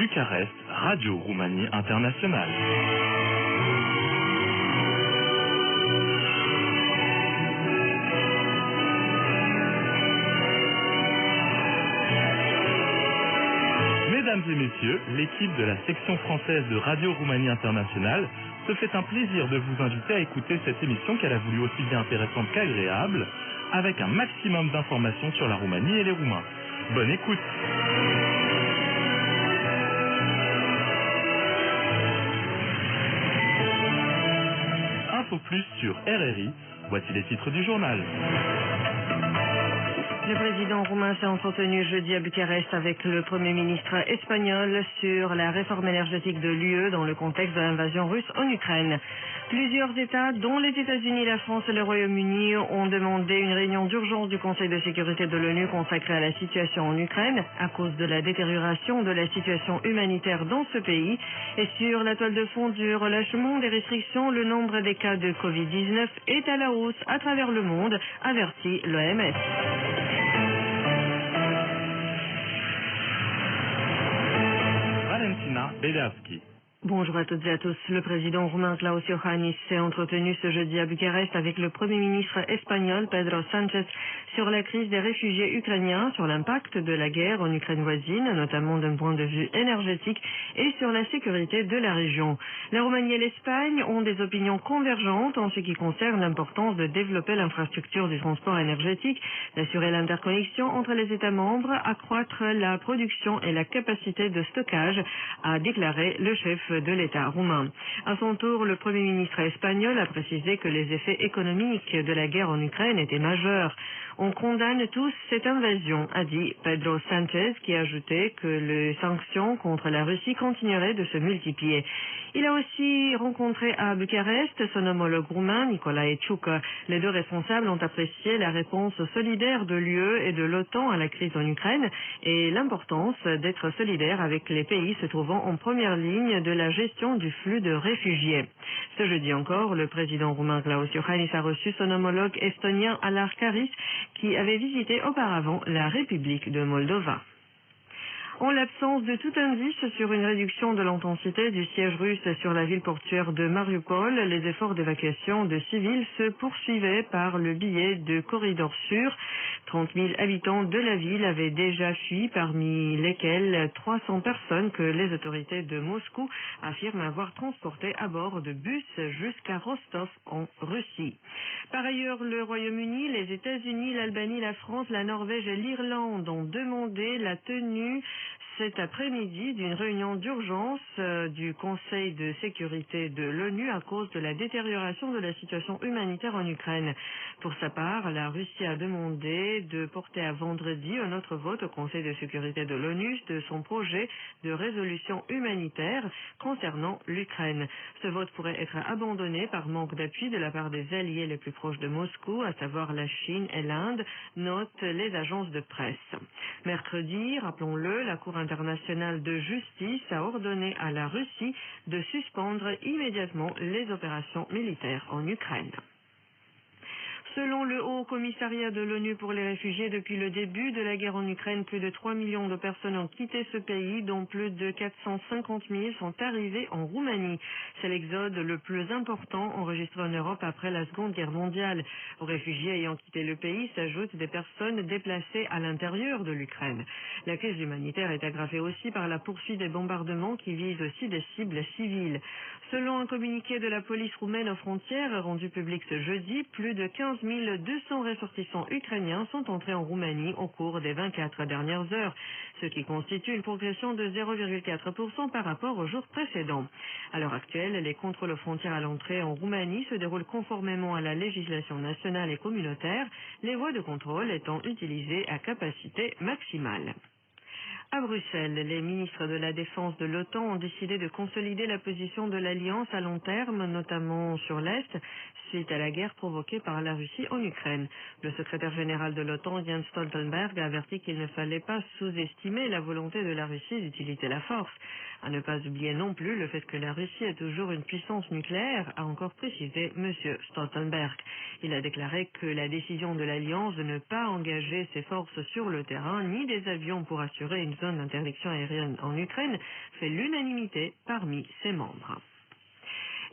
Bucarest, Radio Roumanie Internationale. Mesdames et messieurs, l'équipe de la section française de Radio Roumanie Internationale se fait un plaisir de vous inviter à écouter cette émission qu'elle a voulu aussi bien intéressante qu'agréable, avec un maximum d'informations sur la Roumanie et les Roumains. Bonne écoute! Info plus sur RRI, voici les titres du journal. Le président roumain s'est entretenu jeudi à Bucarest avec le Premier ministre espagnol sur la réforme énergétique de l'UE dans le contexte de l'invasion russe en Ukraine. Plusieurs États, dont les États-Unis, la France et le Royaume-Uni, ont demandé une réunion d'urgence du Conseil de sécurité de l'ONU consacrée à la situation en Ukraine à cause de la détérioration de la situation humanitaire dans ce pays. Et sur la toile de fond du relâchement des restrictions, le nombre des cas de Covid-19 est à la hausse à travers le monde, avertit l'OMS. Valentina Beliavski. Bonjour à toutes et à tous. Le président roumain Klaus Iohannis s'est entretenu ce jeudi à Bucarest avec le Premier ministre espagnol Pedro Sánchez sur la crise des réfugiés ukrainiens, sur l'impact de la guerre en Ukraine voisine, notamment d'un point de vue énergétique, et sur la sécurité de la région. La Roumanie et l'Espagne ont des opinions convergentes en ce qui concerne l'importance de développer l'infrastructure du transport énergétique, d'assurer l'interconnexion entre les États membres, accroître la production et la capacité de stockage, a déclaré le chef de l'État roumain. À son tour, le Premier ministre espagnol a précisé que les effets économiques de la guerre en Ukraine étaient majeurs. On condamne tous cette invasion, a dit Pedro Sánchez, qui a ajouté que les sanctions contre la Russie continueraient de se multiplier. Il a aussi rencontré à Bucarest son homologue roumain, Nicolae Ciucă. Les deux responsables ont apprécié la réponse solidaire de l'UE et de l'OTAN à la crise en Ukraine et l'importance d'être solidaire avec les pays se trouvant en première ligne de la gestion du flux de réfugiés. Ce jeudi encore, le président roumain Klaus Iohannis a reçu son homologue estonien Alar Karis, qui avait visité auparavant la République de Moldova. En l'absence de tout indice sur une réduction de l'intensité du siège russe sur la ville portuaire de Mariupol, les efforts d'évacuation de civils se poursuivaient par le biais de corridors sûrs. 30 000 habitants de la ville avaient déjà fui, parmi lesquels 300 personnes que les autorités de Moscou affirment avoir transportées à bord de bus jusqu'à Rostov en Russie. Par ailleurs, le Royaume-Uni, les États-Unis, l'Albanie, la France, la Norvège et l'Irlande ont demandé la tenue cet après-midi d'une réunion d'urgence du Conseil de sécurité de l'ONU à cause de la détérioration de la situation humanitaire en Ukraine. Pour sa part, la Russie a demandé de porter à vendredi un autre vote au Conseil de sécurité de l'ONU de son projet de résolution humanitaire concernant l'Ukraine. Ce vote pourrait être abandonné par manque d'appui de la part des alliés les plus proches de Moscou, à savoir la Chine et l'Inde, notent les agences de presse. Mercredi, rappelons-le, la Cour internationale de justice a ordonné à la Russie de suspendre immédiatement les opérations militaires en Ukraine. Selon le Haut Commissariat de l'ONU pour les réfugiés, depuis le début de la guerre en Ukraine, plus de 3 millions de personnes ont quitté ce pays, dont plus de 450 000 sont arrivés en Roumanie. C'est l'exode le plus important enregistré en Europe après la Seconde Guerre mondiale. Aux réfugiés ayant quitté le pays s'ajoutent des personnes déplacées à l'intérieur de l'Ukraine. La crise humanitaire est aggravée aussi par la poursuite des bombardements qui visent aussi des cibles civiles. Selon un communiqué de la police roumaine aux frontières rendu public ce jeudi, plus de 15 200 ressortissants ukrainiens sont entrés en Roumanie au cours des 24 dernières heures, ce qui constitue une progression de 0,4% par rapport au jour précédent. À l'heure actuelle, les contrôles aux frontières à l'entrée en Roumanie se déroulent conformément à la législation nationale et communautaire, les voies de contrôle étant utilisées à capacité maximale. À Bruxelles, les ministres de la Défense de l'OTAN ont décidé de consolider la position de l'Alliance à long terme, notamment sur l'Est, suite à la guerre provoquée par la Russie en Ukraine. Le secrétaire général de l'OTAN, Jens Stoltenberg, a averti qu'il ne fallait pas sous-estimer la volonté de la Russie d'utiliser la force. À ne pas oublier non plus le fait que la Russie est toujours une puissance nucléaire, a encore précisé M. Stoltenberg. Il a déclaré que la décision de l'Alliance de ne pas engager ses forces sur le terrain, ni des avions pour assurer une zone une interdiction aérienne en Ukraine fait l'unanimité parmi ses membres.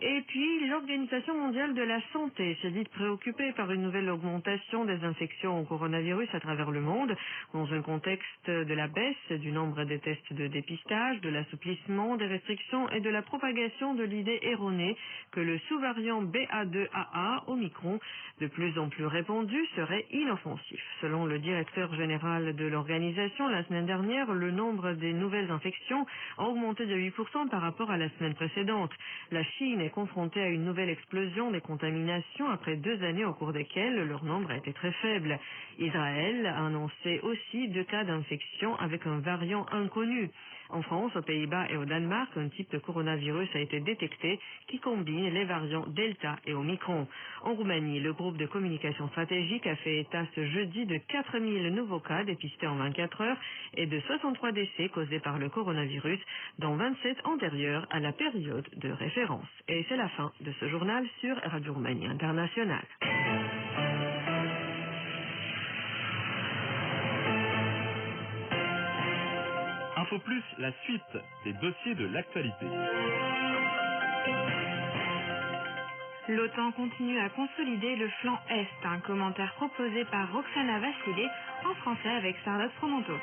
Et puis, l'Organisation mondiale de la santé s'est dite préoccupée par une nouvelle augmentation des infections au coronavirus à travers le monde, dans un contexte de la baisse du nombre des tests de dépistage, de l'assouplissement des restrictions et de la propagation de l'idée erronée que le sous-variant BA2AA, Omicron, de plus en plus répandu, serait inoffensif. Selon le directeur général de l'organisation, la semaine dernière, le nombre des nouvelles infections a augmenté de 8% par rapport à la semaine précédente. La Chine est confrontée à une nouvelle explosion des contaminations après 2 années au cours desquelles leur nombre a été très faible. Israël a annoncé aussi 2 cas d'infection avec un variant inconnu. En France, aux Pays-Bas et au Danemark, un type de coronavirus a été détecté qui combine les variants Delta et Omicron. En Roumanie, le groupe de communication stratégique a fait état ce jeudi de 4000 nouveaux cas dépistés en 24 heures et de 63 décès causés par le coronavirus, dont 27 antérieurs à la période de référence. Et c'est la fin de ce journal sur Radio Roumanie Internationale. Info Plus, la suite des dossiers de l'actualité. L'OTAN continue à consolider le flanc Est, un commentaire proposé par Roxana Vassilé en français avec Charlotte Fromonto.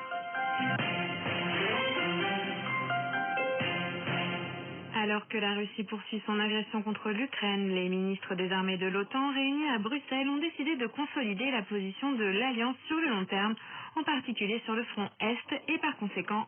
Alors que la Russie poursuit son agression contre l'Ukraine, les ministres des armées de l'OTAN réunis à Bruxelles ont décidé de consolider la position de l'Alliance sur le long terme, en particulier sur le front Est et par conséquent